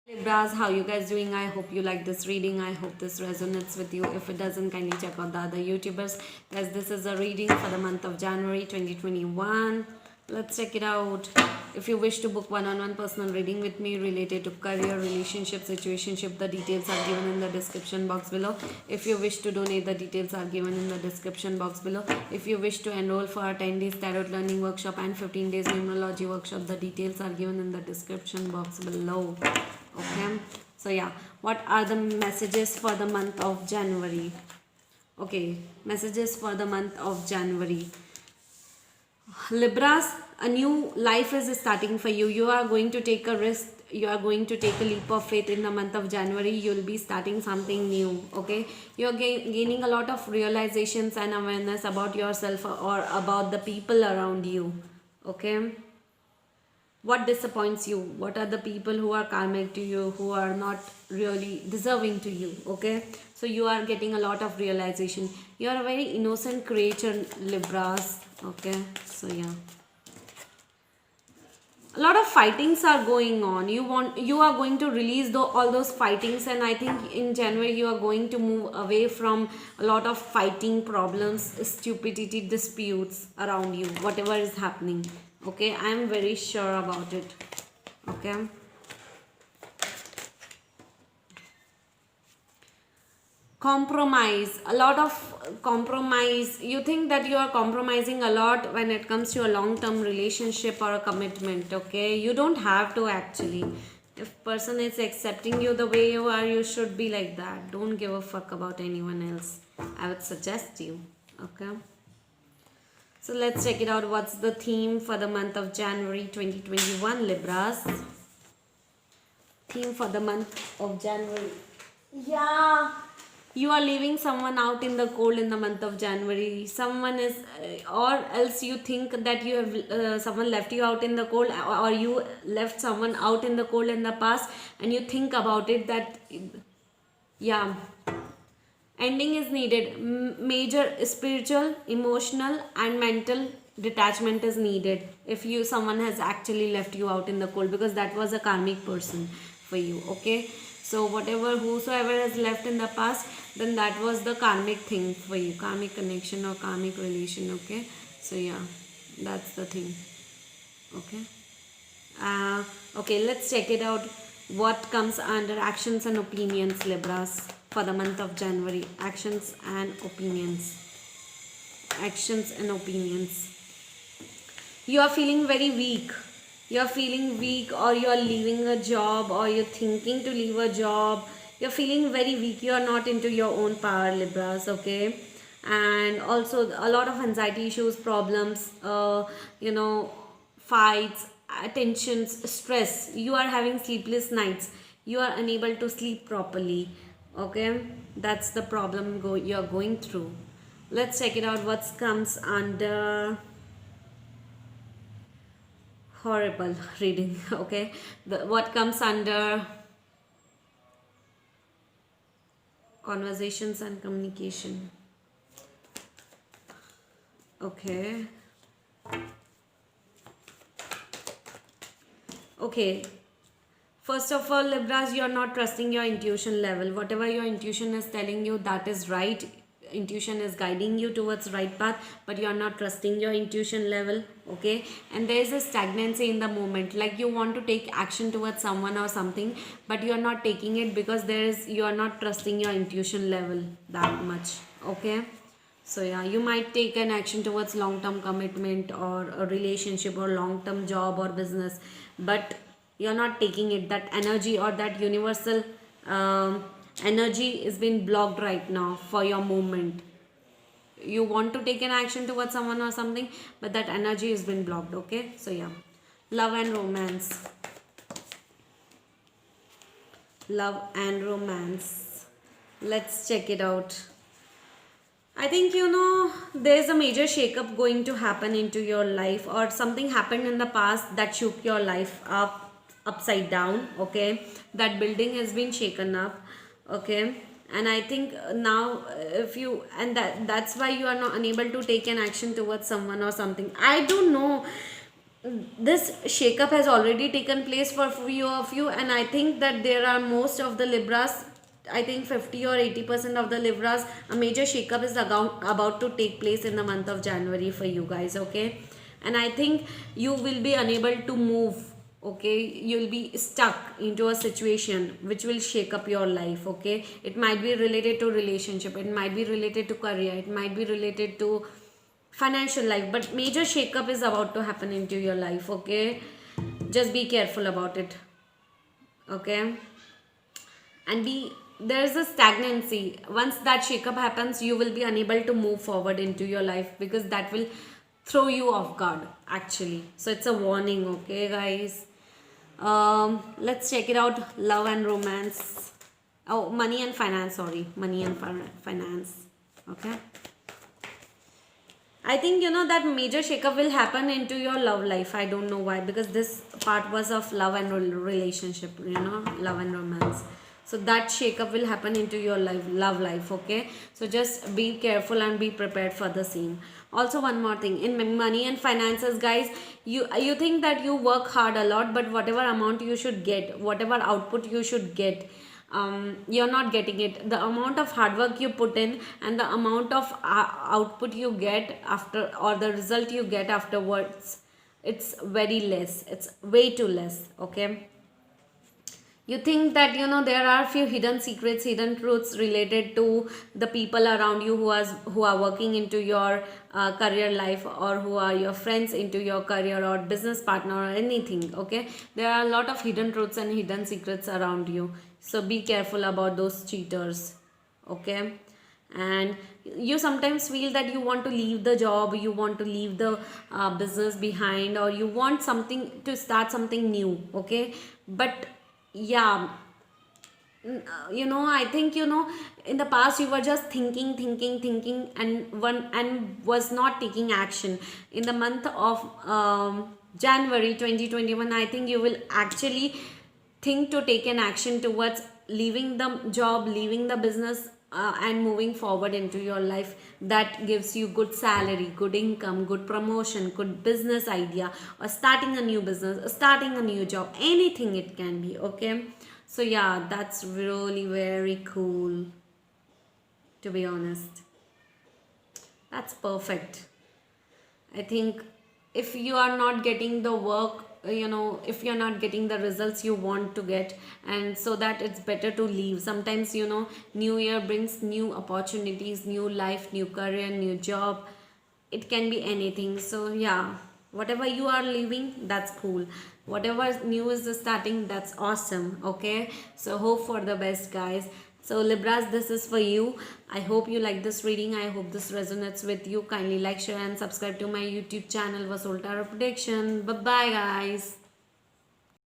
Libras, how you guys doing? I hope you like this reading. I hope this resonates with you. If it doesn't, kindly check out the other YouTubers. Guys, this is a reading for the month of January 2021. Let's check it out. If you wish to book one-on-one personal reading with me related to career, relationship, situationship, the details are given in the description box below. If you wish to donate, the details are given in the description box below. If you wish to enroll for a 10 days tarot learning workshop and 15 days numerology workshop, the details are given in the description box below. Okay, so yeah, what are the messages for the month of January? Okay, messages for the month of January. Libras, a new life is starting for you. You are going to take a risk. You are going to take a leap of faith in the month of January. You will be starting something new. Okay, you are gaining a lot of realizations and awareness about yourself or about the people around you. Okay, what disappoints you? What are the people who are karmic to you, who are not really deserving to you? Okay, so you are getting a lot of realization. You are a very innocent creature, Libras. Okay, so yeah, a lot of fightings are going on. You are going to release all those fightings, and I think in January you are going to move away from a lot of fighting problems, stupidity, disputes around you, whatever is happening. Okay, I am very sure about it. Okay, compromise, a lot of compromise. You think that you are compromising a lot when it comes to a long term relationship or a commitment. Okay, you don't have to actually. If person is accepting you the way you are, you should be like that. Don't give a fuck about anyone else, I would suggest you. Okay, so let's check it out. What's the theme for the month of January 2021, Libras? Theme for the month of January. Yeah, you are leaving someone out in the cold in the month of January. Someone is, or else you think that you have someone left you out in the cold, or you left someone out in the cold in the past, and you think about it that, yeah, ending is needed. Major spiritual, emotional, and mental detachment is needed if you someone has actually left you out in the cold, because that was a karmic person for you. Okay, so whatever, whosoever has left in the past, then that was the karmic thing for you, karmic connection or karmic relation. Okay, so yeah, that's the thing. Okay, okay, let's check it out. What comes under actions and opinions, Libras, for the month of January? Actions and opinions. Actions and opinions. You are feeling very weak. You are feeling weak, or you are leaving a job, or you're thinking to leave a job. You're feeling very weak. You are not into your own power, Libras. Okay, and also a lot of anxiety issues, problems. Fights, tensions, stress. You are having sleepless nights. You are unable to sleep properly. Okay, that's the problem you are going through. Let's check it out. What comes under horrible reading. Okay, what comes under conversations and communication. Okay. Okay, first of all, Libras, you are not trusting your intuition level. Whatever your intuition is telling you, that is right. Intuition is guiding you towards right path, but you are not trusting your intuition level. Okay, and there is a stagnancy in the moment, like you want to take action towards someone or something, but you are not taking it because you are not trusting your intuition level that much. Okay, so yeah, you might take an action towards long term commitment or a relationship or long term job or business, but you're not taking it. That energy or that universal energy is being blocked right now for your movement. You want to take an action towards someone or something, but that energy has been blocked. Okay, so yeah, love and romance. Love and romance. Let's check it out. I think there's a major shakeup going to happen into your life, or something happened in the past that shook your life upside down. Okay, that building has been shaken up. Okay, and I think now, if you, and that's why you are not unable to take an action towards someone or something. I don't know. this shakeup has already taken place for few of you, and I think that there are most of the Libras, I think 50 or 80% of the Libras, a major shakeup is about to take place in the month of January for you guys, okay? And I think you will be unable to move, okay? You'll be stuck into a situation which will shake up your life, okay? It might be related to relationship, it might be related to career, it might be related to financial life, but major shakeup is about to happen into your life, okay? Just be careful about it, okay? And be, there's a stagnancy. Once that shakeup happens, you will be unable to move forward into your life, because that will throw you off guard actually. So it's a warning, okay guys? Let's check it out. Love and romance. Oh, money and finance, sorry, money and finance, okay? I think you know that major shakeup will happen into your love life. I don't know why, because this part was of love and relationship, you know, love and romance. So that shakeup will happen into your life, love life, okay? So just be careful and be prepared for the same. Also, one more thing, in money and finances, guys, you think that you work hard a lot, but whatever amount you should get, whatever output you should get, you're not getting it. The amount of hard work you put in and the amount of output you get after, or the result you get afterwards, it's very less, it's way too less, okay? You think that you know there are few hidden secrets, hidden truths related to the people around you who are working into your career life, or who are your friends into your career or business partner or anything, okay? There are a lot of hidden truths and hidden secrets around you, so be careful about those cheaters, okay? And you sometimes feel that you want to leave the job, you want to leave the business behind, or you want something to start something new, okay? But yeah, you know, I think you know, in the past you were just thinking, and one and was not taking action. In the month of January 2021, I think you will actually think to take an action towards leaving the job, leaving the business, and moving forward into your life that gives you good salary, good income, good promotion, good business idea, or starting a new business, or starting a new job, anything it can be, okay? So yeah, that's really very cool, to be honest. That's perfect. I think if you are not getting the work, you know, if you're not getting the results you want to get, and so that it's better to leave. Sometimes, you know, new year brings new opportunities, new life, new career, new job. It can be anything. So yeah, whatever you are leaving, that's cool. Whatever new is the starting, that's awesome, okay? So hope for the best, guys. So Libras, this is for you. I hope you like this reading. I hope this resonates with you. Kindly like, share and subscribe to my YouTube channel, Vasul Tarot Prediction. Bye bye, guys.